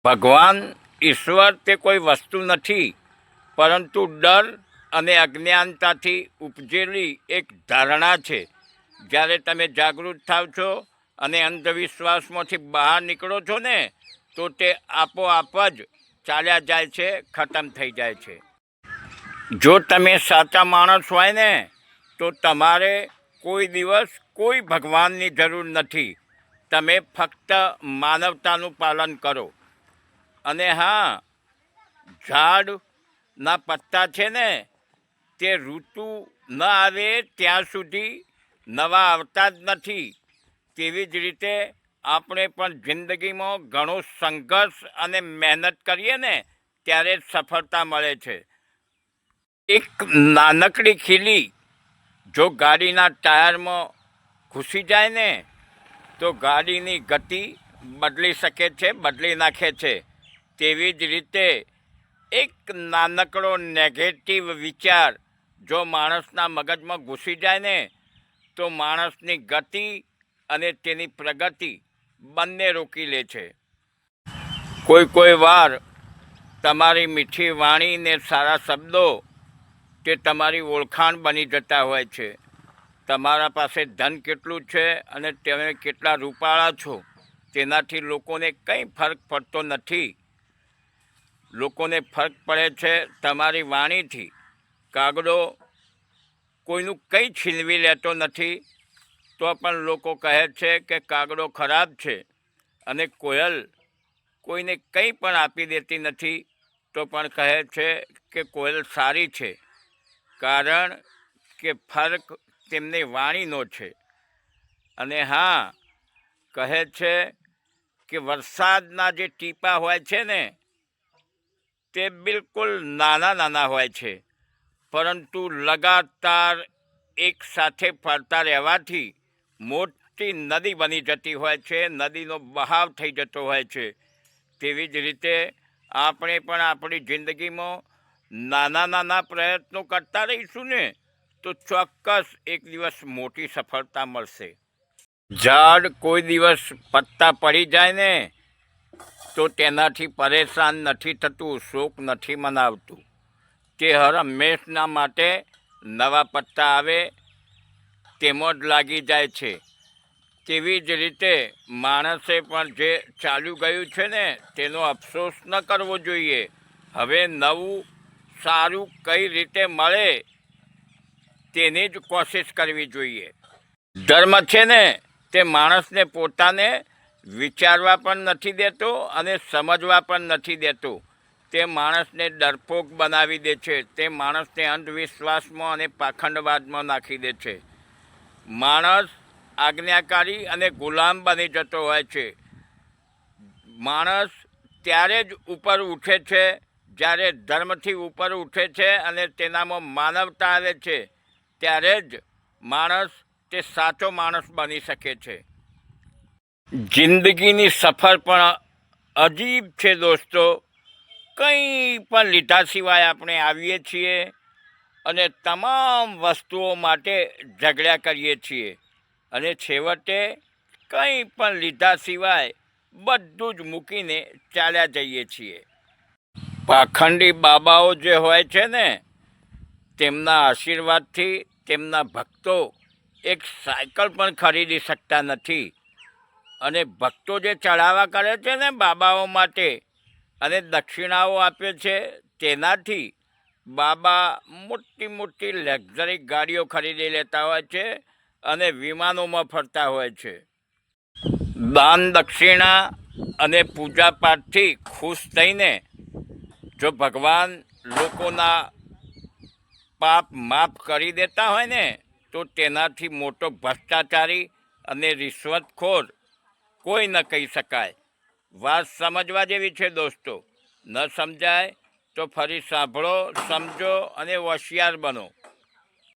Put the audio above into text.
ભગવાન ઈશ્વર તે કોઈ વસ્તુ નથી, પરંતુ ડર અને અજ્ઞાનતાથી ઉપજેલી એક ધારણા છે. જ્યારે તમે જાગૃત થાવ છો અને અંધવિશ્વાસમાંથી બહાર નીકળો છો ને, તો તે આપોઆપ જ ચાલ્યા જાય છે, ખતમ થઈ જાય છે. જો તમે સાચા માણસ હોય ને, તો તમારે કોઈ દિવસ કોઈ ભગવાનની જરૂર નથી. તમે ફક્ત માનવતાનું પાલન કરો. અને હા, ઝાડના પત્તા છે ને, તે ઋતુ ન આવે ત્યાં સુધી નવા આવતા જ નથી. તેવી જ રીતે આપણે પણ જિંદગીમાં ઘણો સંઘર્ષ અને મહેનત કરીએ ને, ત્યારે જ સફળતા મળે છે. એક નાનકડી ખીલી જો ગાડીના ટાયરમાં ઘૂસી જાય ને, તો ગાડીની ગતિ બદલી શકે છે, બદલી નાખે છે. તેવી જ રીતે એક નાનકડો નેગેટિવ વિચાર જો માણસના મગજમાં ઘૂસી જાય ને, તો માણસની ગતિ અને તેની પ્રગતિ બંને રોકી લે છે. કોઈ વાર તમારી મીઠી વાણી ને સારા શબ્દો તે તમારી ઓળખાણ બની જતા હોય છે. તમારા પાસે ધન કેટલું છે અને તમે કેટલા રૂપાળા છો, તેનાથી લોકોને કંઈ ફરક પડતો નથી. લોકોને ફરક પડે છે તમારી વાણીથી. કાગડો કોઈનું કંઈ છીનવી લેતો નથી, તો પણ લોકો કહે છે કે કાગડો ખરાબ છે. અને કોયલ કોઈને કંઈ પણ આપી દેતી નથી, તો પણ કહે છે કે કોયલ સારી છે. કારણ કે ફરક તેમની વાણીનો છે. અને હા, કહે છે કે વરસાદના જે ટીપાં હોય છે ને, તે બિલકુલ નાના નાના હોય છે, પરંતુ લગાતાર એકસાથે પડતા રહેવાથી મોટી નદી બની જતી હોય છે, નદીનો બહાવ થઈ જતો હોય છે. તેવી જ રીતે આપણે પણ આપણી જિંદગીમાં નાના નાના પ્રયત્નો કરતા રહીશું ને, તો ચોક્કસ એક દિવસ મોટી સફળતા મળશે. ઝાડ કોઈ દિવસ પત્તા પડી જાય ને, તો તેનાથી પરેશાન નથી થતું, શોક નથી મનાવતું. તે હર હંમેશના માટે નવા પત્તા આવે તેમાં જ લાગી જાય છે. તેવી જ રીતે માણસે પણ જે ચાલ્યું ગયું છે ને, તેનો અફસોસ ન કરવો જોઈએ. હવે નવું સારું કઈ રીતે મળે તેની જ કોશિશ કરવી જોઈએ. ધર્મ છે ને, તે માણસને પોતાને વિચારવા પણ નથી દેતો અને સમજવા પણ નથી દેતો. તે માણસને ડરપોક બનાવી દે છે. તે માણસને અંધવિશ્વાસમાં અને પાખંડવાદમાં નાખી દે છે. માણસ આજ્ઞાકારી અને ગુલામ બની જતો હોય છે. માણસ ત્યારે જ ઉપર ઉઠે છે જ્યારે ધર્મથી ઉપર ઉઠે છે અને તેનામાં માનવતા આવે છે. ત્યારે જ માણસ તે સાચો માણસ બની શકે છે. જિંદગીની સફર પણ અજીબ છે દોસ્તો. કંઈ પણ લીધા સિવાય આપણે આવીએ છીએ અને તમામ વસ્તુઓ માટે ઝઘડ્યા કરીએ છીએ, અને છેવટે કંઈ પણ લીધા સિવાય બધું જ મૂકીને ચાલ્યા જઈએ છીએ. પાખંડી બાબાઓ જે હોય છે ને, તેમના આશીર્વાદથી તેમના ભક્તો એક સાયકલ પણ ખરીદી શકતા નથી. અને ભક્તો જે ચઢાવા કરે છે ને બાબાઓ માટે અને દક્ષિણાઓ આપે છે, તેનાથી બાબા મોટી મોટી લક્ઝરી ગાડીઓ ખરીદી લેતા હોય છે અને વિમાનોમાં ફરતા હોય છે. દાન દક્ષિણા અને પૂજાપાઠથી ખુશ થઈને જો ભગવાન લોકોના પાપ માફ કરી દેતા હોય ને, તો તેનાથી મોટો ભ્રષ્ટાચારી અને રિશ્વતખોર કોઈ ન કહી શકાય. વાત સમજવા જેવી છે દોસ્તો. ન સમજાય તો ફરી સાંભળો, સમજો અને હોશિયાર બનો.